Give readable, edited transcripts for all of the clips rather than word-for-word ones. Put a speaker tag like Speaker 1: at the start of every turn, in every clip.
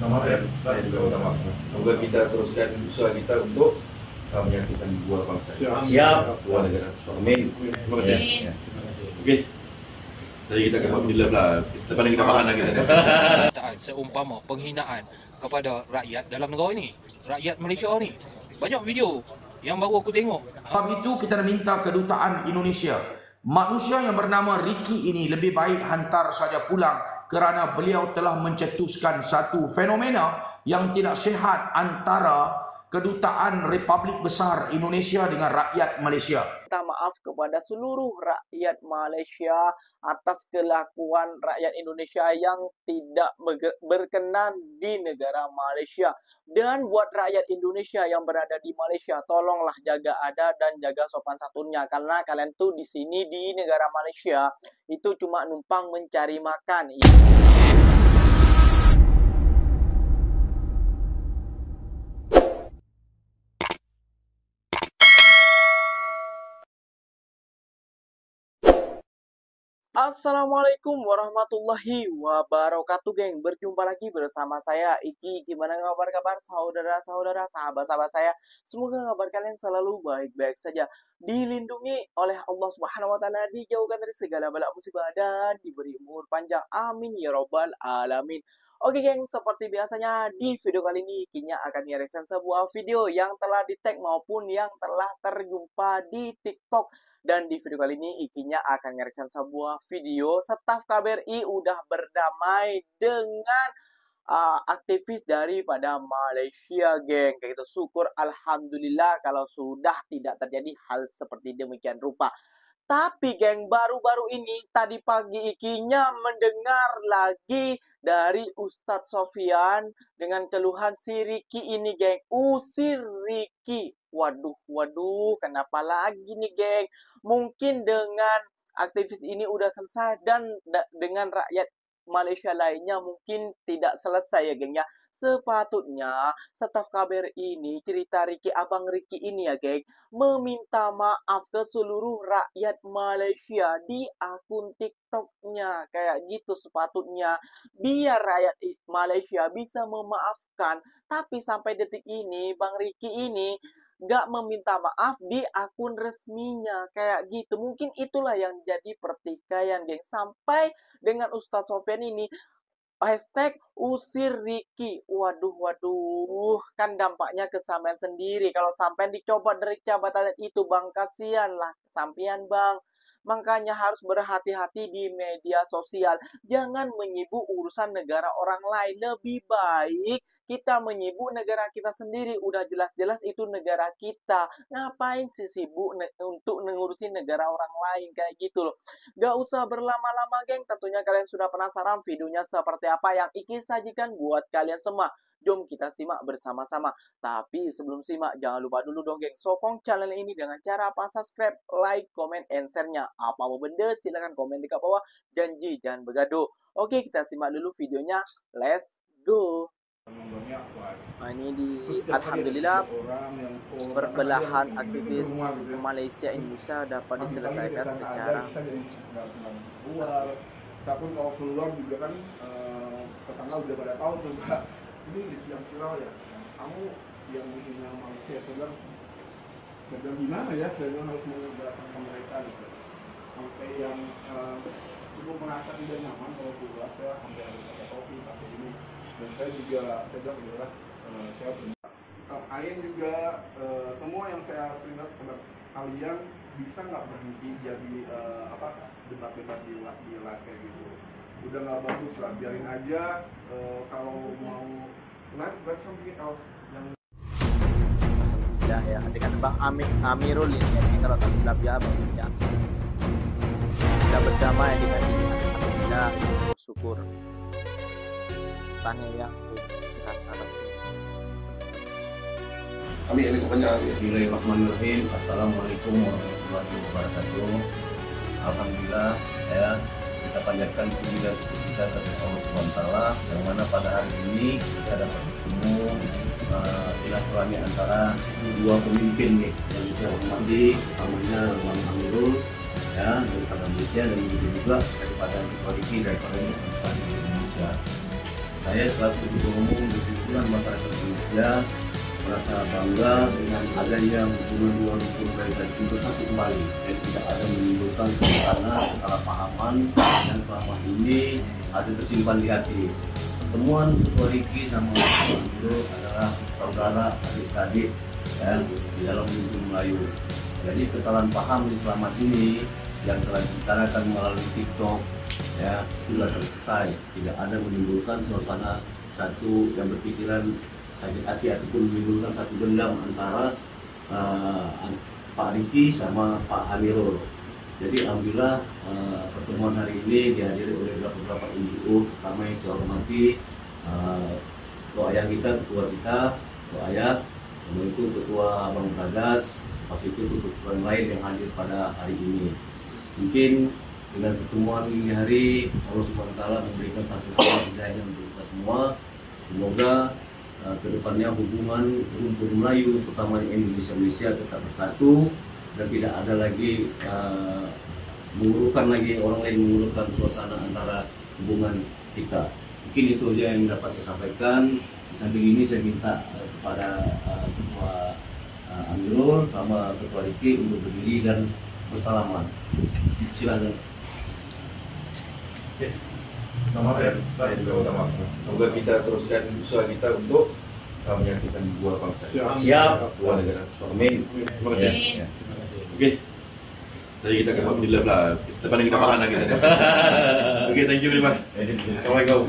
Speaker 1: saya juga minta maaf. Semoga kita teruskan usaha kita untuk menyatukan dua bangsa.
Speaker 2: Siap.
Speaker 1: Dua negara. Amin. Terima kasih. Ya. Oke. Jadi kita ke Alhamdulillah lah. Depan kita makan lagi.
Speaker 3: Seumpama penghinaan kepada rakyat dalam negara ini, rakyat Malaysia ni. Banyak video yang baru aku tengok.
Speaker 4: Sebab itu kita minta kedutaan Indonesia. Manusia yang bernama Ricky ini lebih baik hantar saja pulang kerana beliau telah mencetuskan satu fenomena yang tidak sihat antara kedutaan Republik Besar Indonesia dengan rakyat Malaysia.
Speaker 5: Minta maaf kepada seluruh rakyat Malaysia atas kelakuan rakyat Indonesia yang tidak berkenan di negara Malaysia. Dan buat rakyat Indonesia yang berada di Malaysia, tolonglah jaga adat dan jaga sopan santunnya, karena kalian tuh di sini di negara Malaysia itu cuma numpang mencari makan. Assalamualaikum warahmatullahi wabarakatuh, geng. Berjumpa lagi bersama saya Iki. Gimana kabar saudara-saudara, sahabat-sahabat saya? Semoga kabar kalian selalu baik-baik saja, dilindungi oleh Allah Subhanahu wa taala, dijauhkan dari segala bala musibah dan diberi umur panjang. Amin ya robbal alamin. Oke, geng, seperti biasanya di video kali ini Ikinya akan mereaction sebuah video yang telah di-tag maupun yang telah terjumpa di TikTok. Dan di video kali ini Ikinya akan mereaction sebuah video staf KBRI udah berdamai dengan aktivis daripada Malaysia, geng. Kayak gitu, syukur alhamdulillah kalau sudah tidak terjadi hal seperti demikian rupa. Tapi geng, baru-baru ini tadi pagi Ikinya mendengar lagi dari Ustadz Sofyan dengan keluhan si Ricky ini, geng. Usir Ricky. Waduh, kenapa lagi nih, geng? Mungkin dengan aktivis ini udah selesai dan dengan rakyat Malaysia lainnya mungkin tidak selesai ya, geng ya. Sepatutnya staf KBRI ini, cerita Ricky, abang Ricky ini ya, geng, meminta maaf ke seluruh rakyat Malaysia di akun TikToknya. Kayak gitu sepatutnya, biar rakyat Malaysia bisa memaafkan. Tapi sampai detik ini Bang Ricky ini nggak meminta maaf di akun resminya. Kayak gitu, mungkin itulah yang jadi pertikaian, geng. Sampai dengan Ustadz Sofyan ini hashtag usir Ricky. Waduh, kan dampaknya ke sampean sendiri. Kalau sampean dicoba dari jabatan itu, bang, kasihan lah sampean, bang. Makanya harus berhati-hati di media sosial. Jangan menyibuk urusan negara orang lain. Lebih baik kita menyibuk negara kita sendiri. Udah jelas-jelas itu negara kita. Ngapain sih sibuk untuk ngurusin negara orang lain kayak gitu loh. Gak usah berlama-lama, geng. Tentunya kalian sudah penasaran videonya seperti apa yang Iki sajikan buat kalian semua. Jom kita simak bersama-sama. Tapi sebelum simak, jangan lupa dulu dong, geng, sokong channel ini dengan cara apa? Subscribe, like, comment, and share-nya. Apa mau benda, silahkan komen di bawah. Janji jangan begaduh. Oke, kita simak dulu videonya. Let's go. Nah, ini di alhamdulillah perbelahan aktivis Malaysia Indonesia dapat diselesaikan secara
Speaker 6: Sapun kalau keluar juga kan tetangga udah pada tahu tuh, Mbak. Ini yang viral ya, kamu yang menghina Malaysia. Saya bilang gimana ya, saya bilang harus menjelaskan ke mereka gitu. Sampai yang cukup merasa tidak nyaman kalau keluar, saya sampai harus pakai topi, pakai ini. Dan saya bilang adalah saya benar. Selain juga semua yang saya sering sama kalian bisa nggak berhenti jadi debat-debat di live kayak gitu. Udah nggak bagus lah, biarin aja. Kalau mau live buat something else yang
Speaker 5: ya dengan Bang Amirul ini, kalau tak silap ya, Bang, ya, kita berdamai dengan ini. Alhamdulillah, bersyukur. Tanya ya, kita sekarang.
Speaker 1: Amin,
Speaker 2: Bismillahirrahmanirrahim. Assalamualaikum warahmatullahi wabarakatuh. Alhamdulillah, kita panjatkan puji dan syukur kita kepada Allah SWT, yang mana pada hari ini kita dapat bertemu silaturahmi antara dua pemimpin nih, yang saya hormati, namanya Bang Amirul ya, daripada Malaysia, dan juga daripada Ricky daripada Indonesia. saya selaku Ketua Umum Himpunan Masyarakat Indonesia merasa bangga dengan adanya hubungan dua rukun berbeda itu bersatu kembali dan tidak ada menimbulkan kesalahpahaman yang selama ini ada tersimpan di hati. Pertemuan Ketua Riki sama Ketua Amiro adalah saudara adik-adik di dalam Himpunan Melayu. Jadi kesalahan paham di selama ini yang telah dibicarakan melalui TikTok sudah selesai. Tidak ada menimbulkan suasana satu yang berpikiran sakit hati ataupun menimbulkan satu dendam antara Pak Riki sama Pak Amirul. Jadi alhamdulillah pertemuan hari ini dihadiri oleh beberapa NGO, pertama yang saya hormati Ketua Ayah kita, Ketua Ayah, kemudian itu Ketua Bang Bagas, pas itu ketua yang lain yang hadir pada hari ini. Mungkin dengan pertemuan ini hari Allah SWT memberikan satu hidayah untuk kita semua. Semoga kedepannya hubungan rumpun Melayu terutama Indonesia tetap bersatu dan tidak ada lagi orang lain mengurungkan suasana antara hubungan kita. Mungkin itu saja yang dapat saya sampaikan. Di samping ini saya minta kepada Ketua Amirul sama Ketua Riki untuk berdiri dan bersalaman. Silakan.
Speaker 1: Saya juga minta maaf. Semoga kita teruskan usaha kita untuk menyatukan dua bangsa.
Speaker 2: Siap.
Speaker 1: Dua negara.
Speaker 2: Amin.
Speaker 1: Terima kasih. Oke. Jadi kita akan Alhamdulillah lah. Depan kita makan lagi. Oke, thank you very much. Assalamualaikum.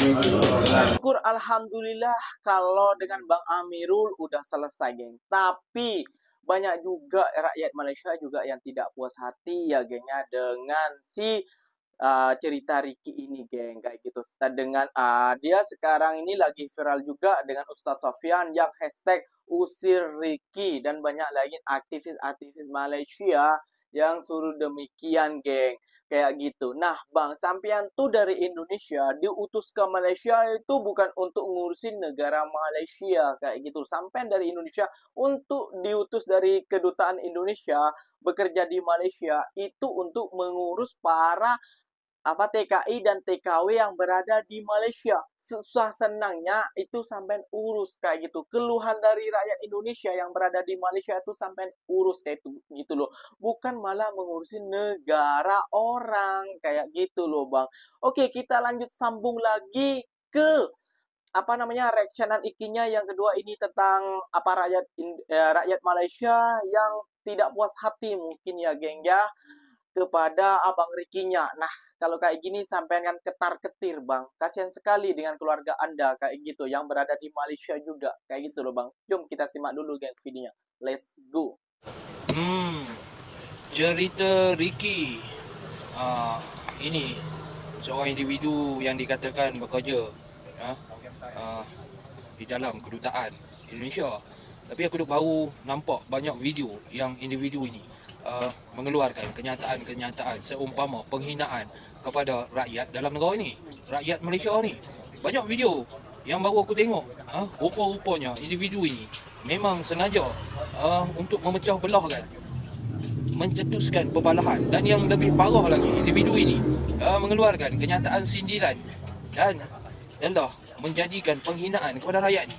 Speaker 5: Syukur alhamdulillah kalau dengan Bang Amirul udah selesai, geng. Tapi banyak juga rakyat Malaysia juga yang tidak puas hati ya, geng, ya, dengan si cerita Riki ini, geng, kayak gitu. Dengan dia sekarang ini lagi viral juga dengan Ustadz Sofyan yang hashtag usir Riki dan banyak lagi aktivis-aktivis Malaysia yang suruh demikian, geng, kayak gitu. Nah, Bang, sampean tuh dari Indonesia diutus ke Malaysia itu bukan untuk ngurusin negara Malaysia kayak gitu. Sampean dari Indonesia untuk diutus dari kedutaan Indonesia bekerja di Malaysia itu untuk mengurus para TKI dan TKW yang berada di Malaysia. Susah senangnya itu sampai urus kayak gitu. Keluhan dari rakyat Indonesia yang berada di Malaysia itu sampai urus kayak itu gitu loh. Bukan malah mengurusin negara orang kayak gitu loh, Bang. Oke, kita lanjut sambung lagi ke reactionan ikinya yang kedua ini tentang rakyat Malaysia yang tidak puas hati mungkin ya, geng, ya, kepada Abang Rikinya. Nah, kalau kayak gini sampai kan ketar-ketir, Bang. Kasihan sekali dengan keluarga Anda kayak gitu yang berada di Malaysia juga. Kayak gitu loh, Bang. Jom kita simak dulu, geng, videonya. Let's go.
Speaker 3: Cerita Riki. Ini seorang individu yang dikatakan bekerja di dalam kedutaan Indonesia. Tapi aku baru nampak banyak video yang individu ini mengeluarkan kenyataan-kenyataan seumpama penghinaan kepada rakyat dalam negara ini, rakyat Malaysia ni. Banyak video yang baru aku tengok. Rupa-rupanya individu ini memang sengaja untuk memecah belahkan, mencetuskan perbalahan, dan yang lebih parah lagi, individu ini mengeluarkan kenyataan sindiran dan telah menjadikan penghinaan kepada rakyat ni.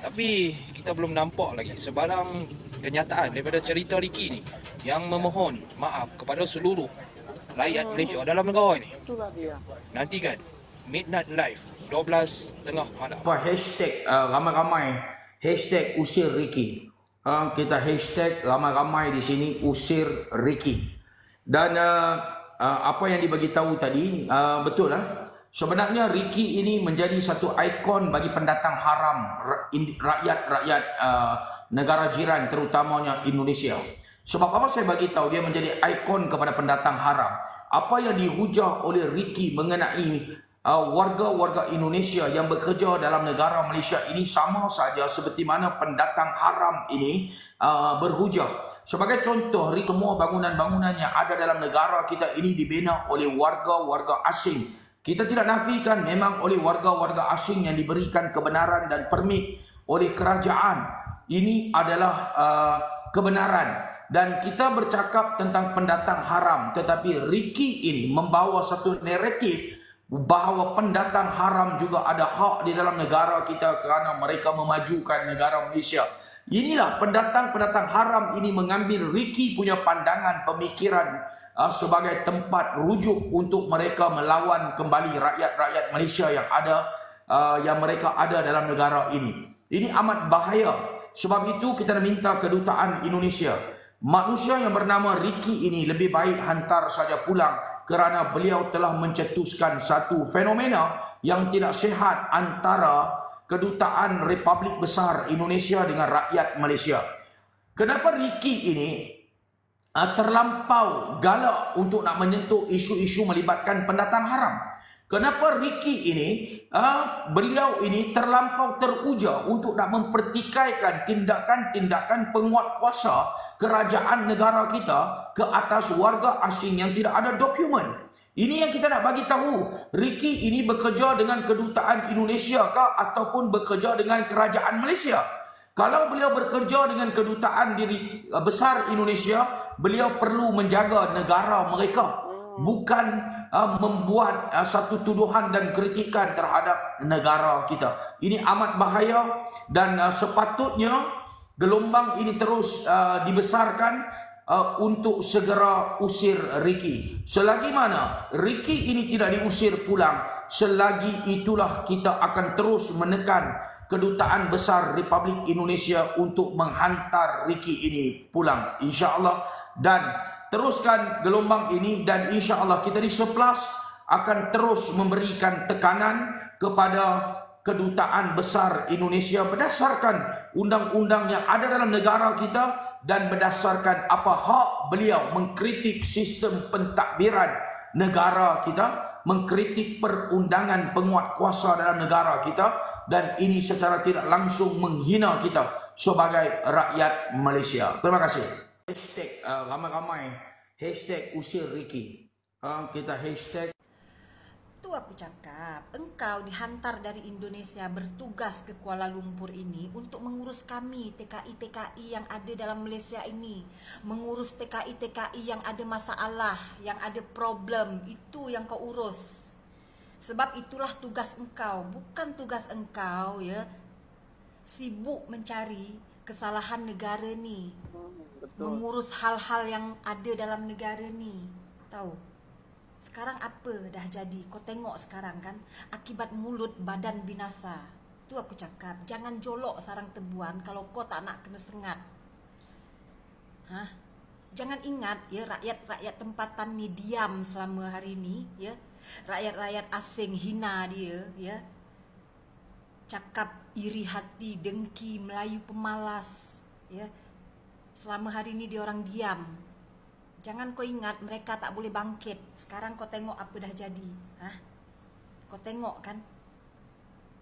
Speaker 3: Tapi kita belum nampak lagi sebarang kenyataan daripada cerita Riki ni yang memohon maaf kepada seluruh rakyat Malaysia dalam negara ini.
Speaker 5: Itulah dia.
Speaker 3: Nantikan Midnight Live 12:30 malam.
Speaker 4: Hashtag ramai-ramai hashtag usir Riki. Kita hashtag ramai-ramai di sini usir Riki. Dan apa yang dibagi tahu tadi betul lah. Sebenarnya Riki ini menjadi satu ikon bagi pendatang haram rakyat negara jiran, terutamanya Indonesia. Sebab apa saya bagi tahu dia menjadi ikon kepada pendatang haram? Apa yang dihujah oleh Riki mengenai warga-warga Indonesia yang bekerja dalam negara Malaysia ini sama saja seperti mana pendatang haram ini berhujah. Sebagai contoh, semua bangunan-bangunan yang ada dalam negara kita ini dibina oleh warga-warga asing. Kita tidak nafikan memang oleh warga-warga asing yang diberikan kebenaran dan permit oleh kerajaan. Ini adalah kebenaran. Dan kita bercakap tentang pendatang haram. Tetapi Riki ini membawa satu naratif bahawa pendatang haram juga ada hak di dalam negara kita kerana mereka memajukan negara Malaysia. Inilah pendatang-pendatang haram ini mengambil Ricky punya pandangan pemikiran sebagai tempat rujuk untuk mereka melawan kembali rakyat-rakyat Malaysia yang mereka ada dalam negara ini. Ini amat bahaya. Sebab itu kita minta kedutaan Indonesia, manusia yang bernama Ricky ini lebih baik hantar saja pulang kerana beliau telah mencetuskan satu fenomena yang tidak sihat antara kedutaan Republik Besar Indonesia dengan rakyat Malaysia. Kenapa Ricky ini terlampau galak untuk nak menyentuh isu-isu melibatkan pendatang haram? Kenapa Ricky ini, beliau ini terlampau teruja untuk nak mempertikaikan tindakan-tindakan penguat kuasa kerajaan negara kita ke atas warga asing yang tidak ada dokumen? Ini yang kita nak bagi tahu. Ricky ini bekerja dengan kedutaan Indonesia kah ataupun bekerja dengan kerajaan Malaysia? Kalau beliau bekerja dengan kedutaan besar Indonesia, beliau perlu menjaga negara mereka, bukan membuat satu tuduhan dan kritikan terhadap negara kita. Ini amat bahaya dan sepatutnya gelombang ini terus dibesarkan untuk segera usir Ricky. Selagi mana Ricky ini tidak diusir pulang, selagi itulah kita akan terus menekan kedutaan besar Republik Indonesia untuk menghantar Ricky ini pulang, insya-Allah. Dan teruskan gelombang ini dan insya-Allah kita di Seplas akan terus memberikan tekanan kepada kedutaan besar Indonesia berdasarkan undang-undang yang ada dalam negara kita dan berdasarkan apa hak beliau mengkritik sistem pentadbiran negara kita, mengkritik perundangan penguat kuasa dalam negara kita, dan ini secara tidak langsung menghina kita sebagai rakyat Malaysia. Terima kasih. Hashtag ramai-ramai, hashtag usir Ricky. Kita hashtag.
Speaker 7: Itu aku cakap, engkau dihantar dari Indonesia bertugas ke Kuala Lumpur ini untuk mengurus kami TKI-TKI yang ada dalam Malaysia ini, mengurus TKI-TKI yang ada masalah, yang ada problem, itu yang kau urus. Sebab itulah tugas engkau, bukan tugas engkau ya sibuk mencari kesalahan negara ni.
Speaker 5: Betul.
Speaker 7: Mengurus hal-hal yang ada dalam negara ni. Tahu? Sekarang apa dah jadi? Kau tengok sekarang kan, akibat mulut badan binasa. Tu aku cakap, jangan jolok sarang tebuan kalau kau tak nak kena sengat. Jangan ingat ya, rakyat-rakyat tempatan ni diam selama hari ni ya. Rakyat-rakyat asing hina dia ya. Cakap iri hati, dengki, Melayu pemalas ya. Selama hari ni dia orang diam. Jangan kau ingat mereka tak boleh bangkit. Sekarang kau tengok apa dah jadi. Kau tengok kan,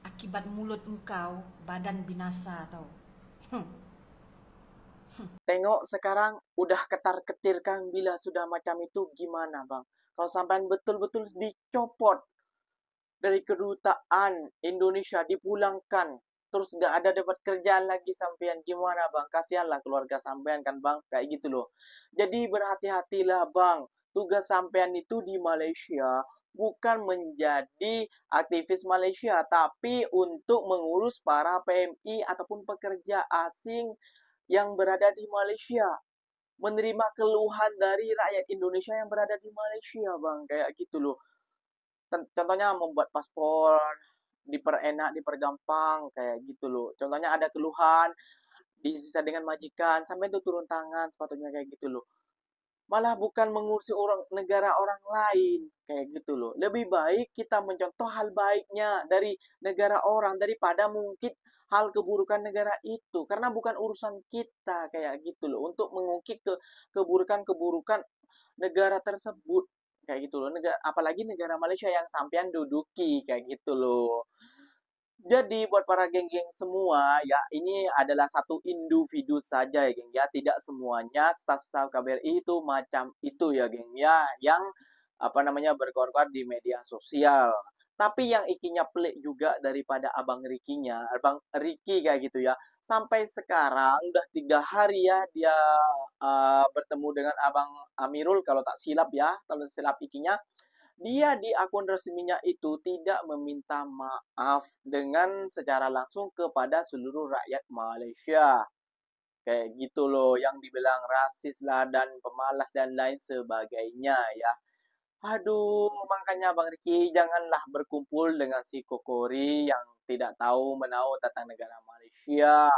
Speaker 7: akibat mulut engkau badan binasa tau.
Speaker 5: Tengok sekarang udah ketar-ketir kan, bila sudah macam itu gimana bang? Kalau sampai betul-betul dicopot dari kedutaan Indonesia, dipulangkan, terus gak ada dapat kerjaan lagi sampean, gimana bang? Kasihanlah keluarga sampean kan bang, kayak gitu loh. Jadi berhati-hatilah bang. Tugas sampean itu di Malaysia bukan menjadi aktivis Malaysia, tapi untuk mengurus para PMI ataupun pekerja asing yang berada di Malaysia, menerima keluhan dari rakyat Indonesia yang berada di Malaysia bang, kayak gitu loh. Contohnya membuat paspor diperenak, dipergampang, kayak gitu loh. Contohnya ada keluhan disisa dengan majikan, sampai itu turun tangan, sepatutnya kayak gitu loh. Malah bukan mengurusi negara orang lain, kayak gitu loh. Lebih baik kita mencontoh hal baiknya dari negara orang daripada mungkin hal keburukan negara itu, karena bukan urusan kita, kayak gitu loh, untuk mengungkit keburukan-keburukan negara tersebut, kayak gitu loh. Apalagi negara Malaysia yang sampean duduki, kayak gitu loh. Jadi buat para geng-geng semua ya, ini adalah satu individu saja ya geng ya, tidak semuanya staf-staf KBRI itu macam itu ya geng ya, yang berkoar-koar di media sosial. Tapi yang ikinya pelik juga daripada Abang Ricky kayak gitu ya. Sampai sekarang udah 3 hari ya dia bertemu dengan Abang Amirul kalau tak silap ya, kalau silap ikinya. dia di akun resminya itu tidak meminta maaf dengan secara langsung kepada seluruh rakyat Malaysia. Kayak gitu loh, yang dibilang rasis lah dan pemalas dan lain sebagainya ya. Aduh, makanya Bang Riki janganlah berkumpul dengan si Kokori yang tidak tahu menahu tentang negara Malaysia.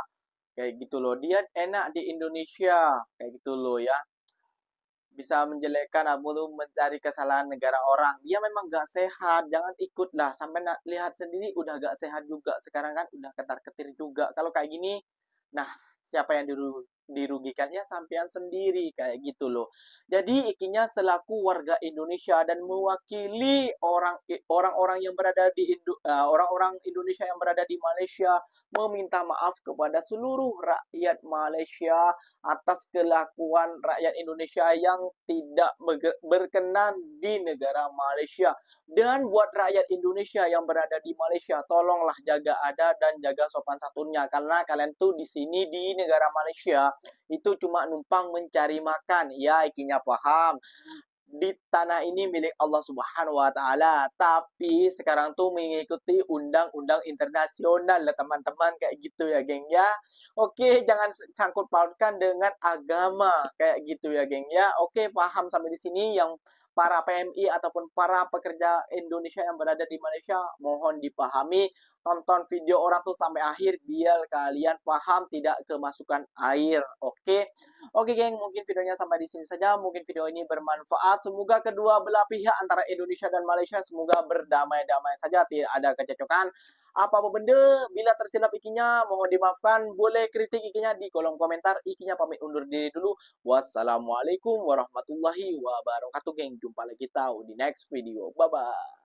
Speaker 5: Kayak gitu loh, dia enak di Indonesia. Kayak gitu loh ya. Bisa menjelekkan atau mencari kesalahan negara orang. Dia memang gak sehat, jangan ikutlah. Sampai lihat sendiri udah gak sehat juga. Sekarang kan udah ketar-ketir juga. Kalau kayak gini, nah siapa yang dirugikan? Ya sampean sendiri, kayak gitu loh. Jadi ikinya selaku warga Indonesia dan mewakili orang-orang yang berada di orang-orang Indonesia yang berada di Malaysia, meminta maaf kepada seluruh rakyat Malaysia atas kelakuan rakyat Indonesia yang tidak berkenan di negara Malaysia. Dan buat rakyat Indonesia yang berada di Malaysia, tolonglah jaga adat dan jaga sopan santunnya, karena kalian tuh di sini di negara Malaysia itu cuma numpang mencari makan. Ya, ikinya paham. Di tanah ini milik Allah Subhanahu wa taala, tapi sekarang tuh mengikuti undang-undang internasional lah teman-teman, kayak gitu ya geng ya. Oke, jangan sangkut pautkan dengan agama kayak gitu ya geng ya. Oke, paham sampai di sini. Yang para PMI ataupun para pekerja Indonesia yang berada di Malaysia, mohon dipahami, tonton video orang tuh sampai akhir biar kalian paham, tidak kemasukan air. Oke geng, mungkin videonya sampai di sini saja. Mungkin video ini bermanfaat. Semoga kedua belah pihak antara Indonesia dan Malaysia semoga berdamai-damai saja, tidak ada kecocokan apa benda. Bila tersilap ikinya mohon dimaafkan. Boleh kritik ikinya di kolom komentar. Ikinya pamit undur diri dulu. Wassalamualaikum warahmatullahi wabarakatuh geng. Jumpa lagi tahu di next video. Bye bye.